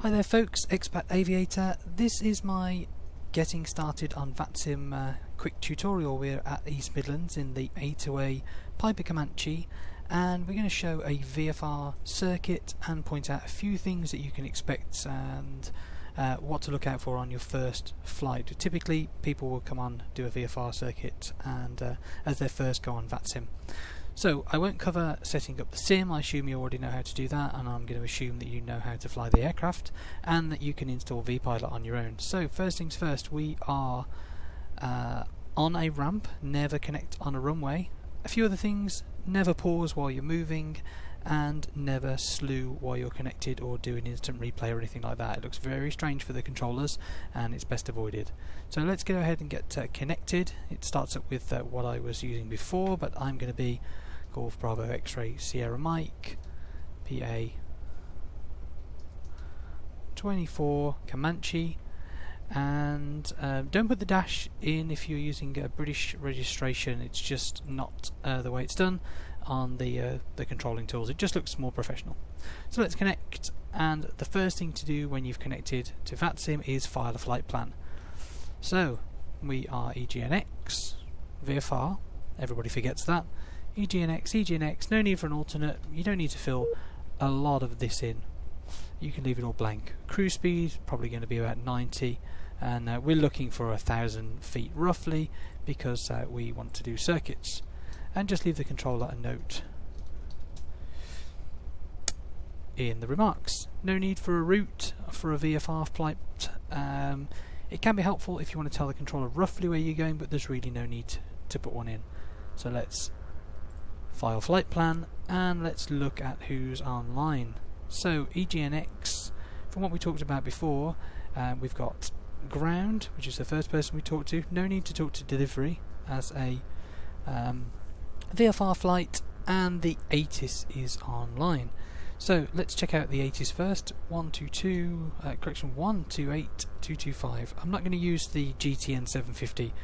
Hi there folks, Expat Aviator. This is my getting started on VATSIM quick tutorial. We're at East Midlands in the A2A Comanche, and we're going to show a VFR circuit and point out a few things that you can expect and what to look out for on your first flight. Typically people will come on, do a VFR circuit and as their first go on VATSIM. So I won't cover setting up the sim. I assume you already know how to do that, and I'm going to assume that you know how to fly the aircraft and that you can install VPilot on your own. So first things first, we are on a ramp, never connect on a runway. A few other things: never pause while you're moving, and never slew while you're connected or do an instant replay or anything like that. It looks very strange for the controllers and it's best avoided. So let's go ahead and get connected. It starts up with what I was using before, but I'm going to be Golf Bravo X-Ray Sierra Mike PA 24 Comanche, and don't put the dash in if you're using a British registration. It's just not the way it's done on the controlling tools. It just looks more professional. So let's connect, and the first thing to do when you've connected to VATSIM is file a flight plan. So we are EGNX, VFR, everybody forgets that. EGNX, no need for an alternate. You don't need to fill a lot of this in. You can leave it all blank. Cruise speed probably going to be about 90, and we're looking for 1,000 feet roughly because we want to do circuits. And just leave the controller a note in the remarks. No need for a route for a VFR flight. It can be helpful if you want to tell the controller roughly where you're going, but there's really no need to put one in. So let's file flight plan and let's look at who's online. So EGNX, from what we talked about before, we've got ground, which is the first person we talked to. No need to talk to delivery as a VFR flight, and the ATIS is online. So let's check out the ATIS first. 128.225. I'm not going to use the GTN 750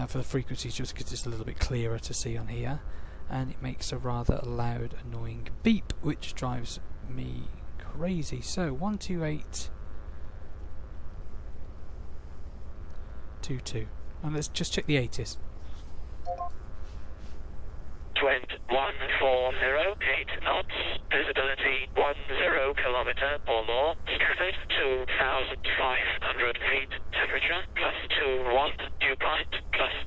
for the frequencies just because it's a little bit clearer to see on here, and it makes a rather loud annoying beep which drives me crazy. So 128.22, and let's just check the ATIS. 140.8 knots, visibility 10 kilometer or more, scattered 2,500 feet, temperature +21, dew point +16,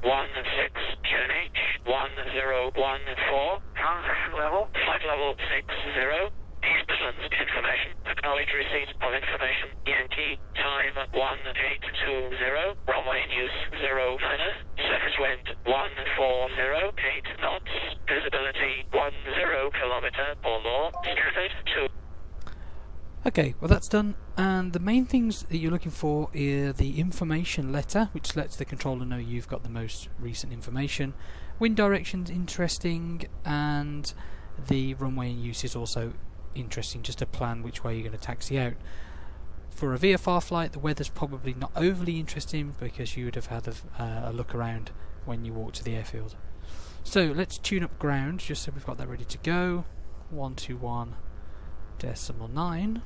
QNH 1014, transition level, flight level 60, East Midlands information, acknowledge receipt of information, Yankee, time 1820, runway news 09er, surface wind 140.8 knots, visibility 10 kilometer or more, scattered 2. Okay, well that's done, and the main things that you're looking for are the information letter, which lets the controller know you've got the most recent information. Wind direction's interesting, and the runway in use is also interesting, just to plan which way you're going to taxi out. For a VFR flight, the weather's probably not overly interesting because you would have had a look around when you walk to the airfield. So let's tune up ground just so we've got that ready to go. 121.9,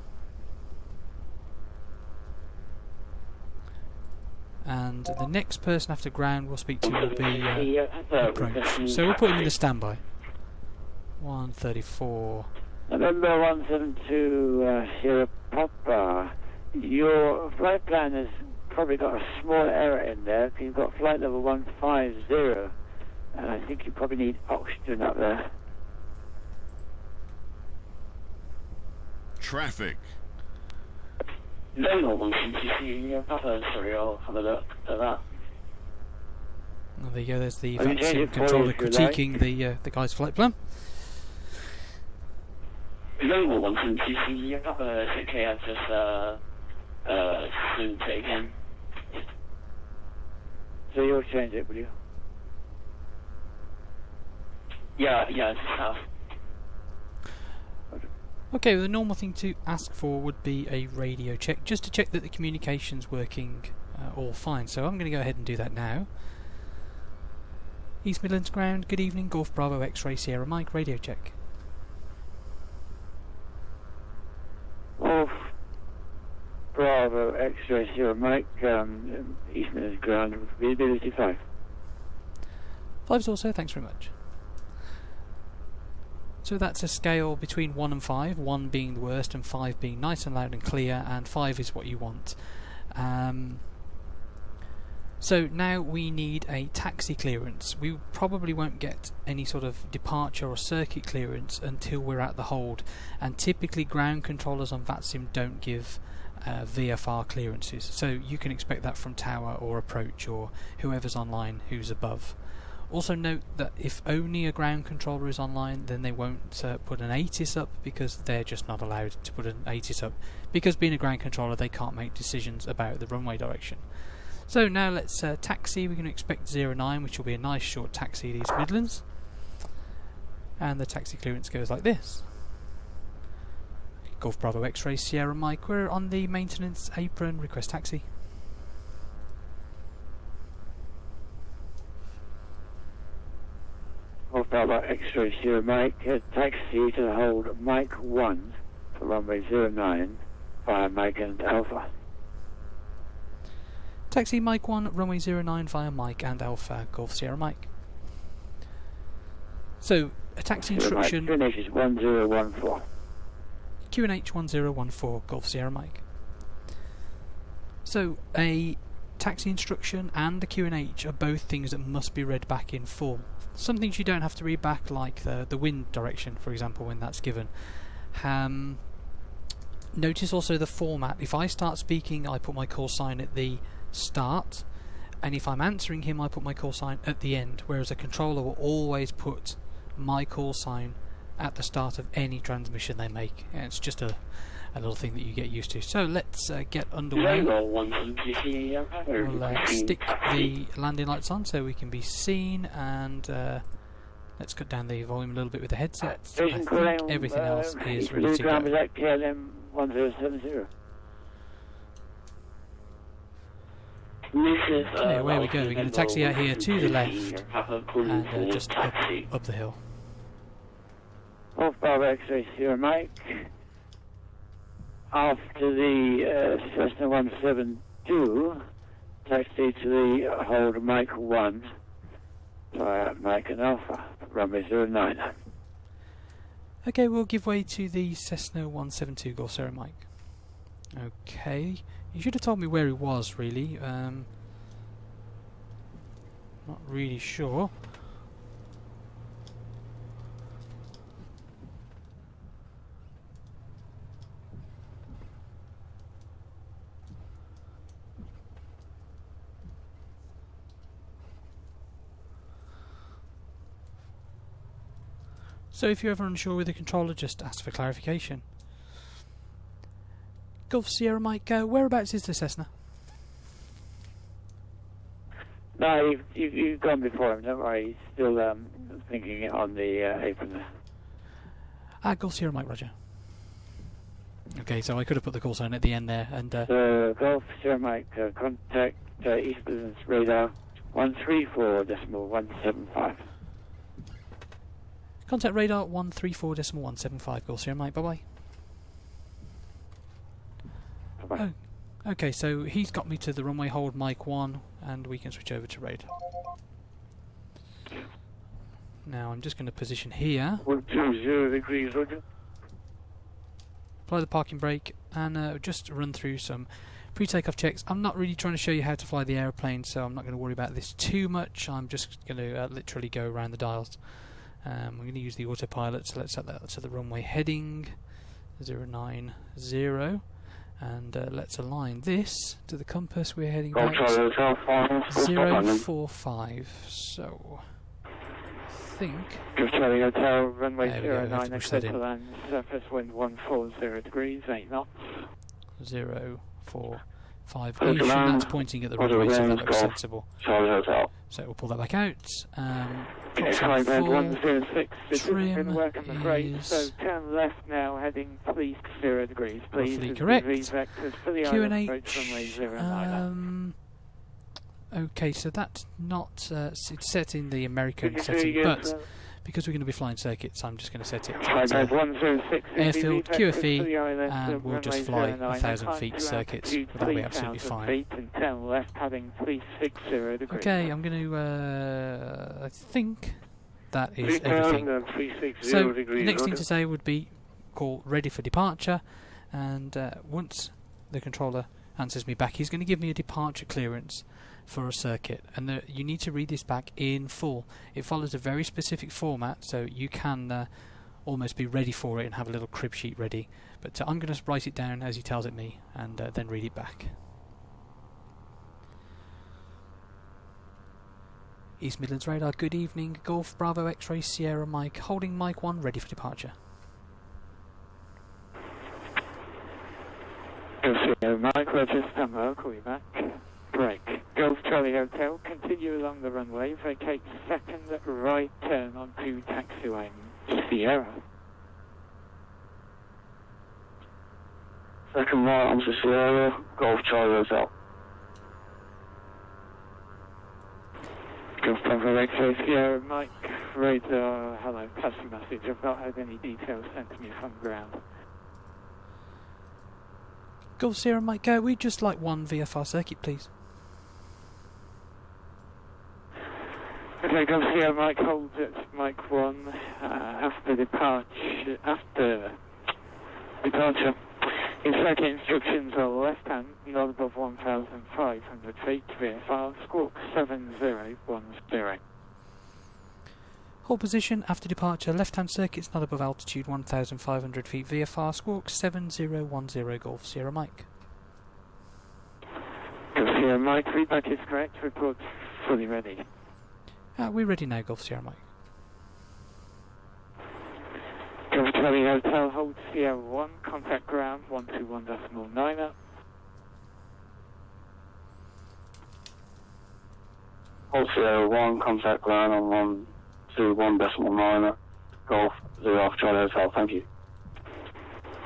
and the next person after ground we'll speak to will be approach. So we'll put him in the standby. 134. November 172 Sierra Papa. Your flight plan has probably got a small error in there. You've got flight level 150, and I think you probably need oxygen up there. Traffic. No, Papa, sorry, I'll have a look at that. Well, there you go, there's the VATSIM controller critiquing the guy's flight plan. Global 172, Papa, it's okay, I've just soon taken. So you'll change it, will you? Yeah, I just have. Okay, well, the normal thing to ask for would be a radio check, just to check that the communication's working all fine. So I'm going to go ahead and do that now. East Midlands ground, good evening, Golf Bravo X-Ray Sierra Mike, radio check. X-ray Sierra Mike, East Midlands ground, visibility 5. 5's also, thanks very much. So that's a scale between 1 and 5, 1 being the worst and 5 being nice and loud and clear, and 5 is what you want. So now we need a taxi clearance. We probably won't get any sort of departure or circuit clearance until we're at the hold, and typically ground controllers on VATSIM don't give VFR clearances, so you can expect that from tower or approach or whoever's online who's above. Also note that if only a ground controller is online, then they won't put an ATIS up, because they're just not allowed to put an ATIS up, because being a ground controller they can't make decisions about the runway direction. So now let's taxi. We can expect 09, which will be a nice short taxi to East Midlands, and the taxi clearance goes like this. Golf Bravo X-ray Sierra Mike, we're on the maintenance apron, request taxi. Golf Bravo X-ray Sierra Mike, taxi to the hold Mike 1 for runway 09 via Mike and Alpha. Taxi Mike 1, runway 09 via Mike and Alpha, Golf Sierra Mike. So, a taxi instruction... QNH is 1014. QNH 1014, Golf Sierra Mike. So, a taxi instruction and a QNH are both things that must be read back in full. Some things you don't have to read back, like the wind direction, for example, when that's given. Notice also the format. If I start speaking, I put my call sign at the start, and if I'm answering him, I put my call sign at the end, whereas a controller will always put my call sign at the start of any transmission they make. And it's just a little thing that you get used to. So let's get underway. We'll stick the landing lights on so we can be seen, and let's cut down the volume a little bit with the headset. I think everything else is ready to go. Okay, away we go. We're going to taxi out here to the left and just up the hill. Golf Bravo X-ray Sierra Mike. After the Cessna 172, taxi to the hold Mike 1 via Mike and Alpha, runway 09. Okay, we'll give way to the Cessna 172 Golf Sierra Mike. Okay, you should have told me where he was, really. Not really sure. So if you're ever unsure with the controller, just ask for clarification. Golf Sierra Mike, whereabouts is the Cessna? No, you've gone before him, don't worry. He's still thinking it on the apron there. Golf Sierra Mike, roger. Okay, so I could have put the call sign at the end there, and... Golf Sierra Mike, contact East Midlands radar 134.175. Contact radar 134.175, Golf Sierra Mike, bye-bye. Bye-bye. Oh, okay, so he's got me to the runway hold Mike 1, and we can switch over to radar. Now I'm just going to position here. 120 degrees, roger. Apply the parking brake, and just run through some pre-takeoff checks. I'm not really trying to show you how to fly the aeroplane, so I'm not going to worry about this too much. I'm just going to literally go around the dials. We're going to use the autopilot, so let's set that to the runway heading 090, and let's align this to the compass. We're heading back 045. So I think runway 09, exit to land, surface wind 140 degrees, 8 knots. 045. That's pointing at the runway, so that looks sensible. So we'll pull that back out. Trim is so turn left now, heading please 0 degrees, please. Roughly correct. QNH. Okay, so that's not it's set in the American setting, but because we're going to be flying circuits, I'm just going to set it Flight to Bed 106. airfield QFE, QFE, and we'll just fly 1,000 feet circuits. That'll be absolutely fine. And 10 left, heading 360 degrees. Okay, I'm going to, I think that is everything. So, the next thing to say would be call ready for departure, and once the controller answers me back, he's going to give me a departure clearance for a circuit, and you need to read this back in full. It follows a very specific format, so you can almost be ready for it and have a little crib sheet ready, but I'm going to write it down as he tells it me, and then read it back. East Midlands Radar, good evening. Golf Bravo X-Ray Sierra Mike, holding Mike 1, ready for departure. Sierra Mike, register, I'll call you back. Break. Golf Charlie Hotel, continue along the runway, vacate second right turn onto taxiway Sierra. Second right onto Sierra, Golf Charlie Hotel. Golf Bravo X-Ray Sierra Mike, radar, hello, pass the message. I've not had any details sent to me from ground. Golf Sierra Mike, we'd just like one VFR circuit, please. Okay, Golf Sierra Mike, hold at Mike 1 after departure. In circuit instructions are left hand, not above 1,500 feet, VFR, squawk 7010. Hold position after departure, left hand circuits not above altitude 1,500 feet, VFR, squawk 7010, Golf Sierra Mike. Golf Sierra Mike, feedback is correct, report fully ready. We're ready now, Golf Sierra Mike. Golf Charlie Hotel, hold Sierra 1, contact ground 121.9. Hold Sierra 1, contact ground on 121.9. Golf 0 off Charlie Hotel, thank you.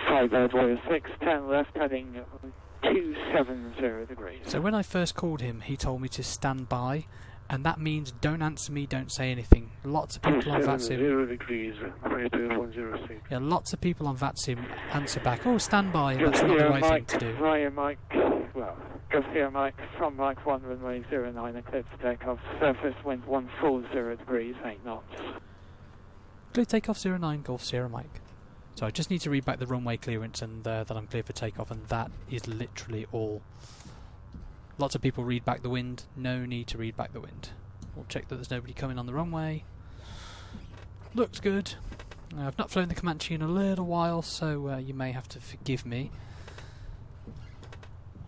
506, 10 left, heading 270 degrees. So when I first called him, he told me to stand by, and that means don't answer me, don't say anything. Lots of people on VATSIM. 0 degrees, 106. Yeah, lots of people on VATSIM answer back, oh, stand by, that's not the right thing to do. Ryan Mike, well, Golf Sierra Mike, from Mike 1, runway 09, cleared for takeoff. Surface wind 140 degrees, 8 knots. Clear takeoff 09, Golf Sierra Mike. So I just need to read back the runway clearance and that I'm clear for takeoff, and that is literally all. Lots of people read back the wind, no need to read back the wind. We'll check that there's nobody coming on the runway. Looks good. I've not flown the Comanche in a little while, so you may have to forgive me.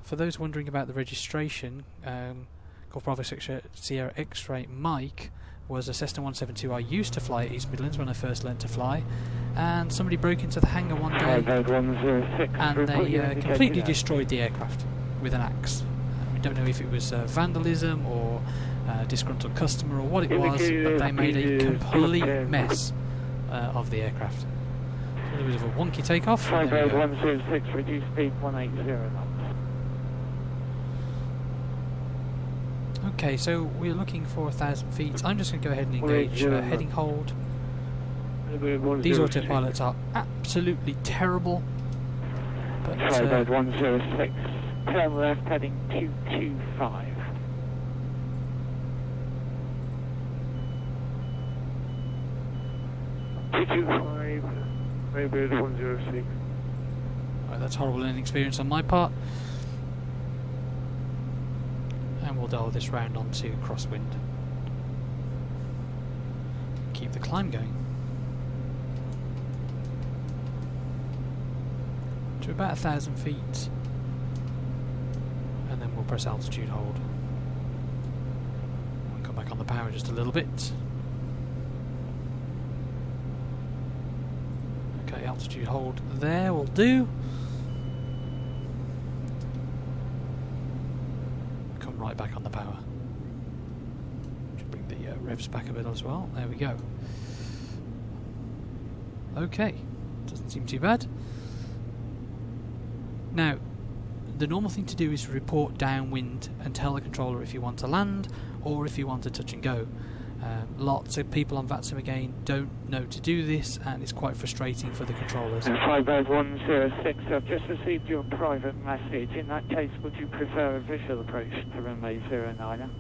For those wondering about the registration, Golf Bravo Sierra X-Ray Mike was a Cessna 172 I used to fly at East Midlands when I first learnt to fly, and somebody broke into the hangar one day and they completely destroyed the aircraft with an axe. We don't know if it was vandalism or disgruntled customer or what it was, but they made a complete mess of the aircraft. So there was a wonky takeoff. 58106, reduce speed 180 knots. Okay, so we're looking for 1,000 feet. I'm just going to go ahead and engage heading hold. These autopilots are absolutely terrible. But 58106, turn left, heading 225. Maybe 106. Right, that's horrible inexperience on my part. And we'll dial this round onto crosswind. Keep the climb going. To about 1,000 feet. And then we'll press altitude hold. I'll come back on the power just a little bit. Okay, altitude hold there will do. Come right back on the power. Should bring the revs back a bit as well. There we go. Okay, doesn't seem too bad. Now, the normal thing to do is report downwind and tell the controller if you want to land or if you want to touch and go. Lots of people on VATSIM again don't know to do this, and it's quite frustrating for the controllers. 55106, I've just received your private message. In that case, would you prefer a visual approach to runway 09?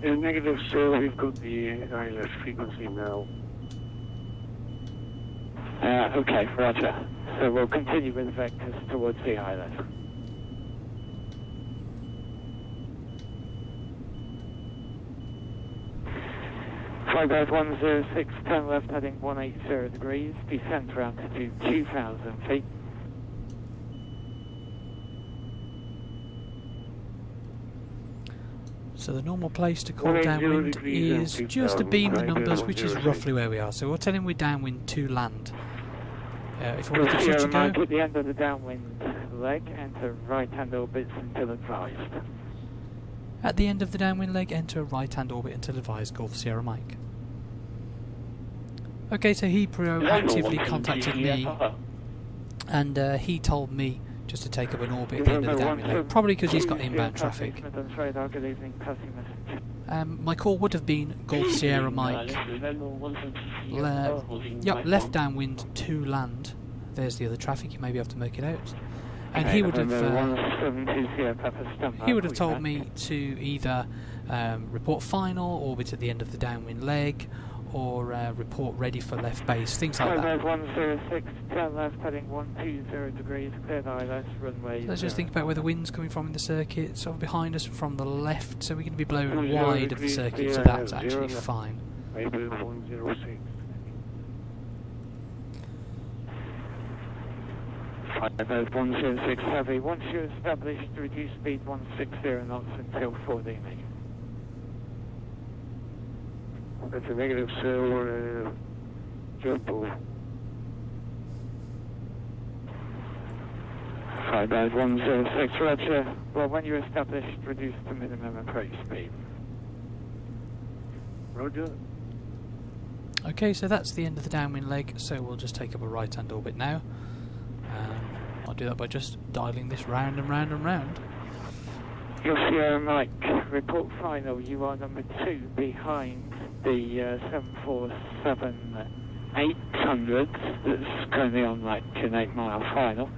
Negative, sir. We've got the ILS frequency now. Okay, roger. So we'll continue with vectors towards the island. Flight 106, turn left heading 180 degrees, descent to altitude 2,000 feet. So the normal place to call downwind is just abeam the numbers, which is roughly where we are. So we'll tell him we're downwind to land. If we want to shoot to go, at the end of the downwind leg, enter right-hand orbits until advised. At the end of the downwind leg, enter right-hand orbit until advised, Golf Sierra Mike. Okay, so he proactively contacted me, and he told me just to take up an orbit at the end of the downwind leg, probably because he's got inbound traffic. My call would have been Golf Sierra Mike. Left downwind to land. There's the other traffic, you may be able to make it out. And he would have told me to either report final, orbit at the end of the downwind leg, or report ready for left base, things like that. 106, turn left heading 120 degrees, cleared ILS, runway. So let's just think about where the wind's coming from in the circuit, sort of behind us from the left, so we're going to be blown wide of the circuit, so that's actually fine. 106. 106 heavy, once you're established, reduce speed 160 knots until 4D. That's a negative, sir. Jump over. 106, roger. Well, when you're established, reduce to minimum approach speed. Roger. Okay, so that's the end of the downwind leg, so we'll just take up a right-hand orbit now. I'll do that by just dialing this round and round and round. You'll see Mike, report final, you are number 2 behind the 747-800 that's currently on like an 8-mile final.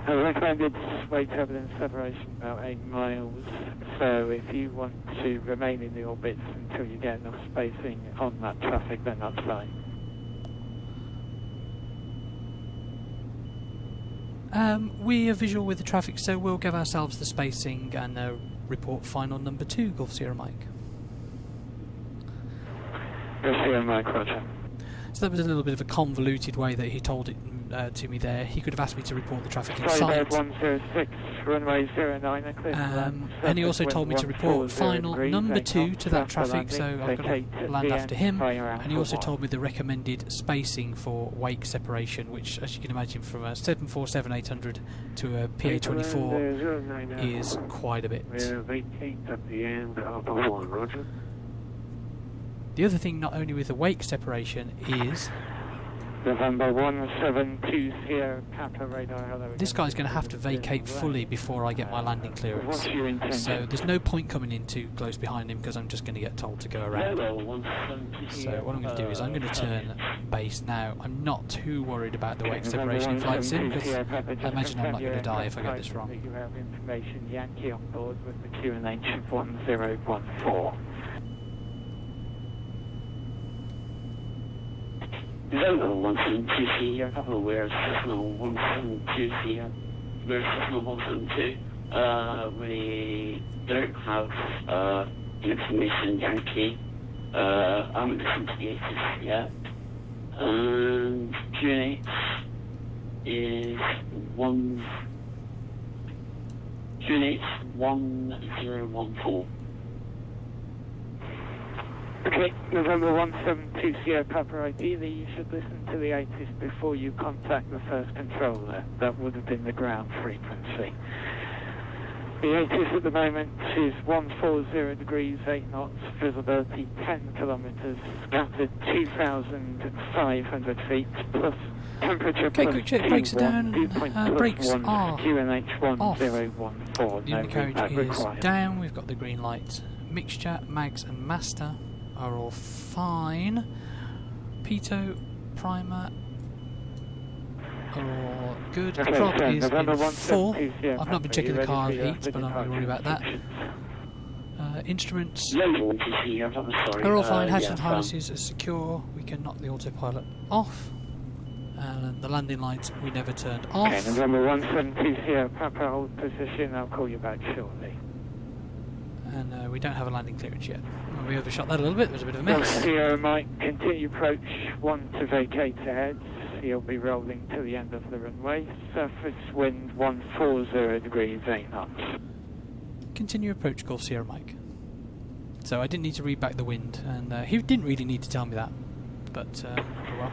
Recommended weight turbulence separation about 8 miles, so if you want to remain in the orbits until you get enough spacing on that traffic, then that's fine. We are visual with the traffic, so we'll give ourselves the spacing and report final number 2, Golf Sierra Mike. Golf Sierra Mike, roger. So that was a little bit of a convoluted way that he told it to me there. He could have asked me to report the traffic in sight. 106, runway 09, and he also told me to report final number 2 to that traffic, so I've got to land after him. And he also told me the recommended spacing for wake separation, which, as you can imagine, from a 747-800 to a PA-24 is quite a bit. The other thing, not only with the wake separation, is November 172 Sierra Papa radar. Hello. This guy's going to have to vacate fully before I get my landing clearance. So there's no point coming in too close behind him because I'm just going to get told to go around. So what I'm going to do is I'm going to turn base now. I'm not too worried about the wake separation in flight sim because I imagine I'm not going to die if I get this wrong. Information Yankee on board with the QNH 1014. November 172 Sierra, Papa, we're Cessna 172 Sierra, we're Cessna 172. We don't have information Yankee. I'm listening to the ASUS yet. And QNH is 1014. Okay, November 172 Sierra Papa, ideally you should listen to the ATIS before you contact the first controller. That would have been the ground frequency. The ATIS at the moment is 140 degrees, 8 knots, visibility 10 kilometres, scattered 2,500 feet, plus temperature. Okay, quick check, brakes are down, brakes are QNH 1014. off. The undercarriage is down, we've got the green light mixture, mags and master are all fine. Pitot, primer are all good. Okay, Prop so is November in full. 172 Sierra I've not been Papa, checking you the car ready for your heat, but I'm not really worried about that. Instruments are all fine. Hatches and harnesses are secure. We can knock the autopilot off. And the landing lights we never turned off. Okay, November 172 Sierra Papa, hold position. I'll call you back shortly. And we don't have a landing clearance yet. Well, we overshot that a little bit. There was a bit of a mess. Sierra Mike, continue approach 1 to vacate ahead. You'll be rolling to the end of the runway. Surface wind 140 degrees, 8 knots. Continue approach Golf Sierra Mike. So I didn't need to read back the wind, and he didn't really need to tell me that, but oh well.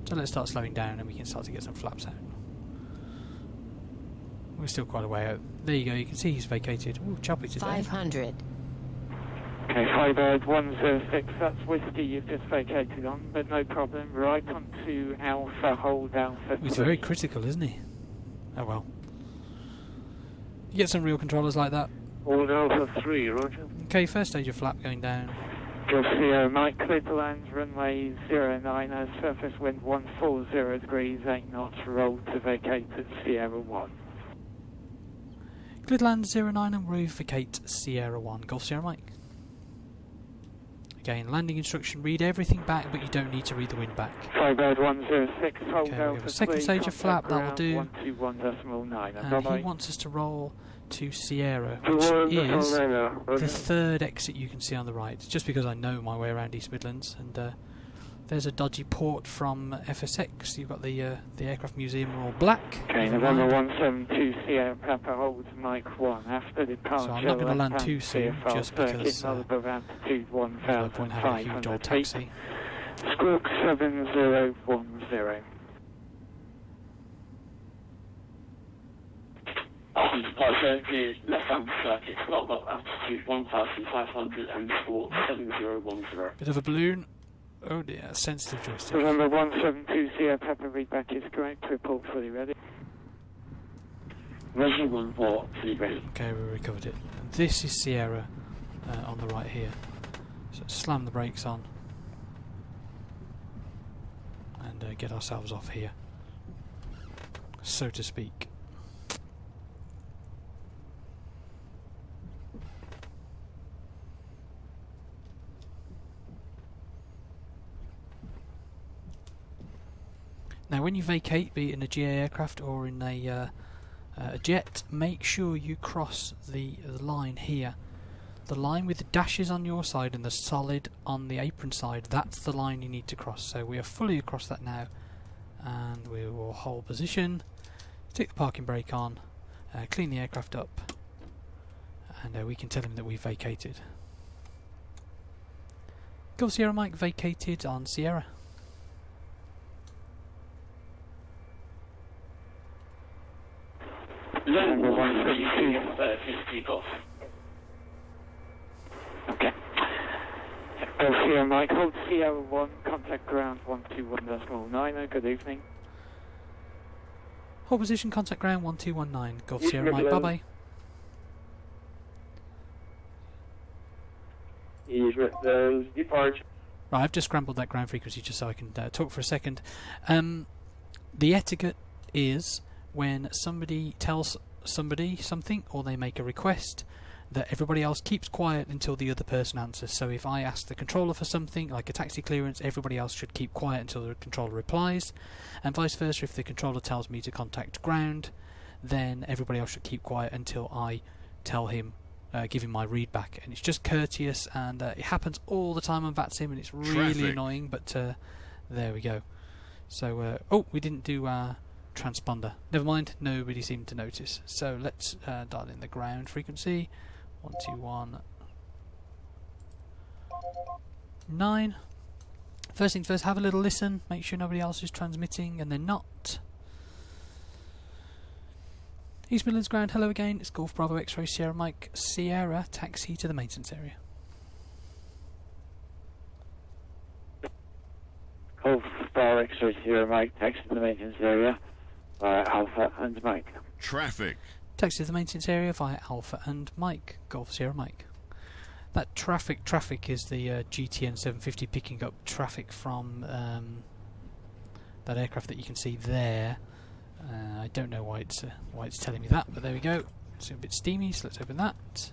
So let's start slowing down and we can start to get some flaps out. We're still quite a way out. There you go, you can see he's vacated. Ooh, choppy today. 500. Okay, Skybird 106, that's whiskey you've just vacated on, but no problem. Right onto Alpha, hold Alpha. He's very critical, isn't he? Oh well. You get some real controllers like that. Hold Alpha 3, roger. Okay, first stage of flap going down. Golf Sierra Mike, clear to land, runway 09, surface wind 140 degrees, 8 knots, roll to vacate at Sierra 1. Clear to land 09 and we vacate Sierra 1. Golf Sierra Mike. Again, landing instruction, read everything back, but you don't need to read the wind back. Skybird 106, hold Okay, we Alpha have a second 3, stage of flap, that will do. 121.9. And he wants us to roll to Sierra, which is the third exit you can see on the right. It's just because I know my way around East Midlands, and there's a dodgy port from FSX. You've got the aircraft museum all black. Okay, November 172 Sierra Papa holds Mike 1 after departure. So I'm not going to land too soon, just because there's no point having a huge old taxi. Squawk 7010. Left hand circuit, slot up altitude 1500 and squawk 7010. Bit of a balloon. Oh dear, sensitive joystick. November 172 Sierra Papa readback is correct, report fully ready. Ready 1 port, fully ready. Okay, we recovered it. And this is Sierra on the right here. So slam the brakes on and get ourselves off here, so to speak. Now when you vacate, be it in a GA aircraft or in a jet, make sure you cross the line here. The line with the dashes on your side and the solid on the apron side, that's the line you need to cross. So we are fully across that now, and we will hold position, stick the parking brake on, clean the aircraft up, and we can tell him that we've vacated. Golf Sierra Mike vacated on Sierra. November 172 off. Okay. Golf Sierra Mike, hold Sierra 1, contact ground 121.9. Good evening. Hold position, contact ground 1219. Golf Sierra Mike, bye bye. Departure. Right, I've just scrambled that ground frequency just so I can talk for a second. The etiquette is when somebody tells somebody something or they make a request, that everybody else keeps quiet until the other person answers. So if I ask the controller for something like a taxi clearance, everybody else should keep quiet until the controller replies, and vice versa. If the controller tells me to contact ground, then everybody else should keep quiet until I tell him, give him my read back. And it's just courteous, and it happens all the time on VATSIM, and it's really annoying, but there we go. So oh, we didn't do our transponder. Never mind, nobody seemed to notice. So let's dial in the ground frequency. 121.9. First things first, have a little listen, make sure nobody else is transmitting, and they're not. East Midlands ground, hello again, it's Golf Bravo X-Ray Sierra Mike Sierra, taxi to the maintenance area. Golf Bravo X-Ray Sierra Mike, taxi to the maintenance area. Alpha and Mike. Traffic. Taxi to the maintenance area via Alpha and Mike, Golf Sierra Mike. That traffic is the GTN 750 picking up traffic from that aircraft that you can see there. I don't know why it's telling me that, but there we go. It's a bit steamy, so let's open that.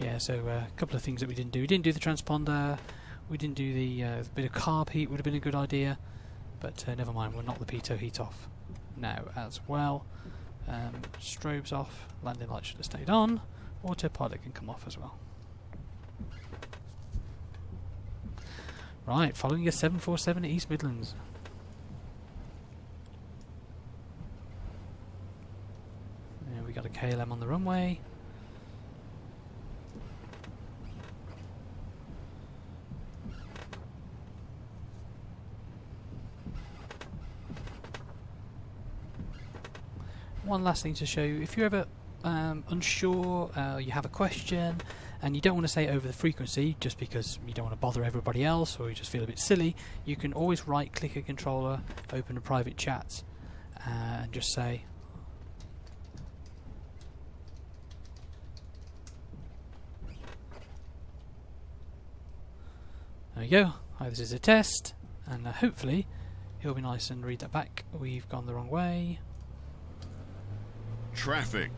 Yeah, so a couple of things that we didn't do. We didn't do the transponder. We didn't do the bit of carb heat. Would have been a good idea, but never mind. We'll knock the pitot heat off now as well. Strobes off. Landing light should have stayed on. Autopilot can come off as well. Right, following a 747 at East Midlands. Yeah, we got a KLM on the runway. One last thing to show you, if you're ever unsure, you have a question and you don't want to say it over the frequency just because you don't want to bother everybody else or you just feel a bit silly, you can always right click a controller, open a private chat and just say there you go, hi, this is a test, and hopefully he'll be nice and read that back. We've gone the wrong way. Traffic.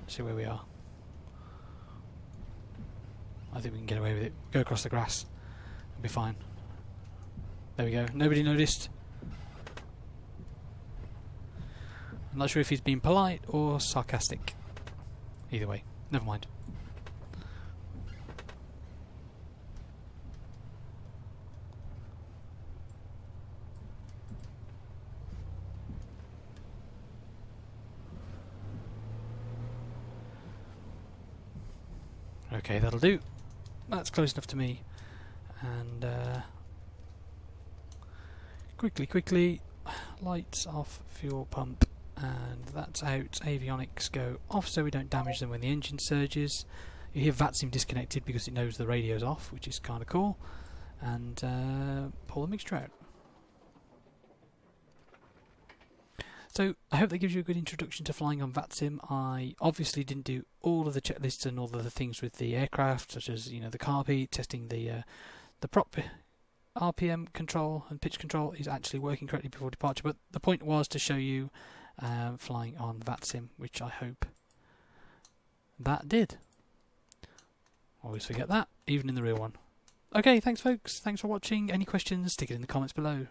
See where we are. I think we can get away with it. Go across the grass. It'll be fine. There we go. Nobody noticed. I'm not sure if he's being polite or sarcastic. Either way. Never mind. Okay, that'll do. That's close enough to me. And quickly, lights off, fuel pump, and that's out. Avionics go off so we don't damage them when the engine surges. You hear VATSIM disconnected because it knows the radio's off, which is kind of cool. And pull the mixture out. So I hope that gives you a good introduction to flying on VATSIM. I obviously didn't do all of the checklists and all of the things with the aircraft, such as the carb heat, testing the prop RPM control and pitch control is actually working correctly before departure. But the point was to show you flying on VATSIM, which I hope that did. Always forget that, even in the real one. Okay, thanks folks. Thanks for watching. Any questions? Stick it in the comments below.